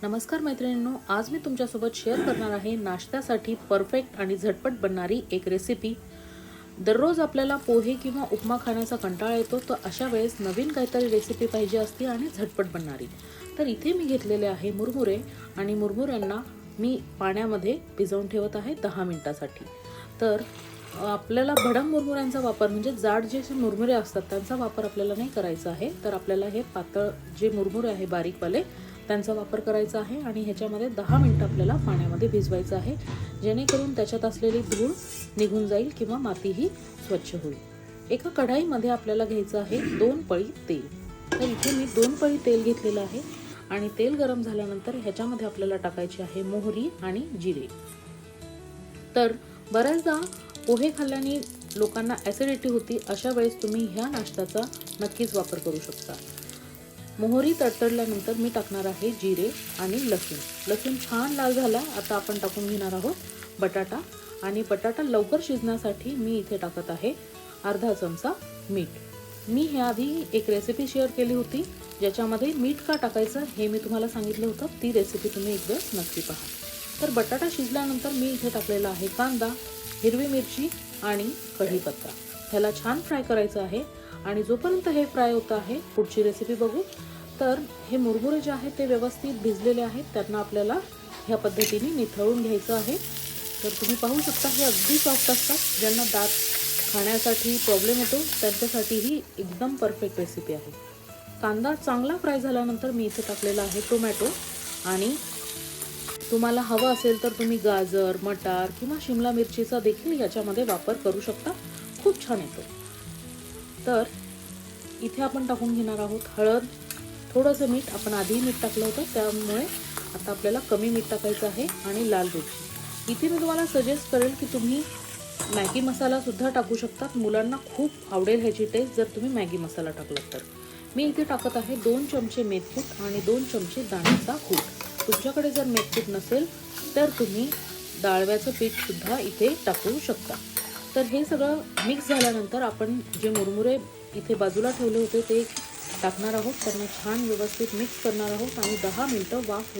नमस्कार मैत्रिणींनो, आज मी तुमच्यासोबत शेअर करणार आहे नाश्त्यासाठी परफेक्ट आणि झटपट बनणारी एक रेसिपी। दररोज आपल्याला पोहे किंवा उपमा खाण्याचा कंटाळा येतो, तर अशा वेळेस नवीन काहीतरी रेसिपी पाहिजे असते आणि झटपट बनणारी। तर इथे मी घेतलेले आहे मुरमुरे आणि मुरमुऱ्यांना मी पाण्यामध्ये भिजवून ठेवत आहे 10 मिनिटांसाठी। तर आपल्याला भडंग मुरमुऱ्यांचा वापर म्हणजे जाड जे मुरमुरे असतात त्यांचा वापर आपल्याला नाही करायचा आहे। तर आपल्याला हे पातळ जे मुरमुरे आहे बारीकवाले त्यांचा वापर करायचा आहे आणि ह्याच्यामध्ये 10 मिनिटं आपल्याला पाण्यामध्ये भिजवायचं आहे, जेणेकरून त्याच्यात असलेली धूळ निघून जाईल किंवा मातीही स्वच्छ होईल। एका कढाईमध्ये आपल्याला घ्यायचं आहे 2 पळी तेल। तर इथे मी 2 पळी तेल घेतलेलं आहे आणि तेल गरम झाल्यानंतर ह्याच्यामध्ये आपल्याला टाकायची आहे मोहरी आणि जिरे। तर बऱ्याचदा पोहे खाल्ल्याने लोकांना ॲसिडिटी होती, अशा वेळेस तुम्ही ह्या नाश्त्याचा नक्कीच वापर करू शकता। मोहरी तडतडल्यानंतर मी टाकणार आहे जिरे आणि लसूण। लसूण छान लाल झाला, आता आपण टाकून घेणार आहोत बटाटा आणि बटाटा लवकर शिजण्यासाठी मी इथे टाकत आहे अर्धा चमचा मीठ। मी ह्याआधी एक रेसिपी शेअर केली होती ज्याच्यामध्ये मीठ का टाकायचं हे मी तुम्हाला सांगितलं होतं, ती रेसिपी तुम्ही एकदा नक्की पहा। तर बटाटा शिजल्यानंतर मी इथे टाकलेला आहे कांदा, हिरवी मिरची आणि कढीपत्ता। ह्याला छान फ्राय करायचं आहे आणि जोपर्यंत हे फ्राय होतं आहे पुढची रेसिपी बघू। तर हे मुरमुरे जे आहेत ते व्यवस्थित भिजलेले आहेत, त्यांना आपल्याला ह्या पद्धतीने निथळून घ्यायचं आहे। तर तुम्ही पाहू शकता हे अगदी सॉफ्ट असतात, ज्यांना दात खाण्यासाठी प्रॉब्लेम येतो त्यांच्यासाठी ही एकदम परफेक्ट रेसिपी आहे। कांदा चांगला फ्राय झाल्यानंतर मी इथे टाकलेला आहे टोमॅटो आणि तुम्हाला हवं असेल तर तुम्ही गाजर, मटार किंवा शिमला मिरचीचा देखील याच्यामध्ये वापर करू शकता, खूप छान येतो। तर इथे आपण टाकून घेणार आहोत हळद, थोडंसं मीठ, आपण आधी मीठ टाकलं होतं त्यामुळे आता आपल्याला कमी मीठ टाकायचं आहे आणि लाल मिरची। इथे मी तुम्हाला सजेस्ट करेल की तुम्ही मॅगी मसाला सुद्धा टाकू शकतात, मुलांना खूप आवडेल ह्याची टेस्ट जर तुम्ही मॅगी मसाला टाकलात तर। मी इथे टाकत आहे 2 चमचे मेथकूट आणि 2 चमचे दाण्याचा कूट। तुमच्याकडे जर मेथकूट नसेल तर तुम्ही डाळव्याचं पीठ सुद्धा इथे टाकू शकता। तर हे सगळं मिक्स झाल्यानंतर आपण जे मुरमुरे इथे बाजूला ठेवले होते ते टाकणार आहोत, त्यांना छान व्यवस्थित मिक्स करणार आहोत आणि 10 मिनिटं वाफ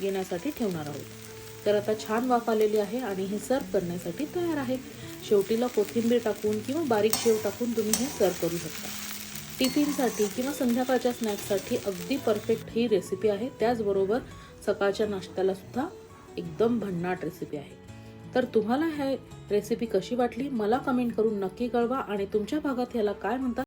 येण्यासाठी ठेवणार आहोत। तर आता छान वाफ आलेली आहे आणि हे सर्व करण्यासाठी तयार आहे। शेवटीला कोथिंबीर टाकून किंवा बारीक शेव टाकून तुम्ही हे सर्व करू शकता। टिफिनसाठी किंवा संध्याकाळच्या स्नॅक्ससाठी अगदी परफेक्ट ही रेसिपी आहे। त्याचबरोबर सकाळच्या नाश्त्याला सुद्धा एकदम भन्नाट रेसिपी आहे। तर तुम्हाला ही रेसिपी कशी वाटली मला कमेंट करून नक्की कळवा आणि तुमच्या भागात याला काय म्हणतात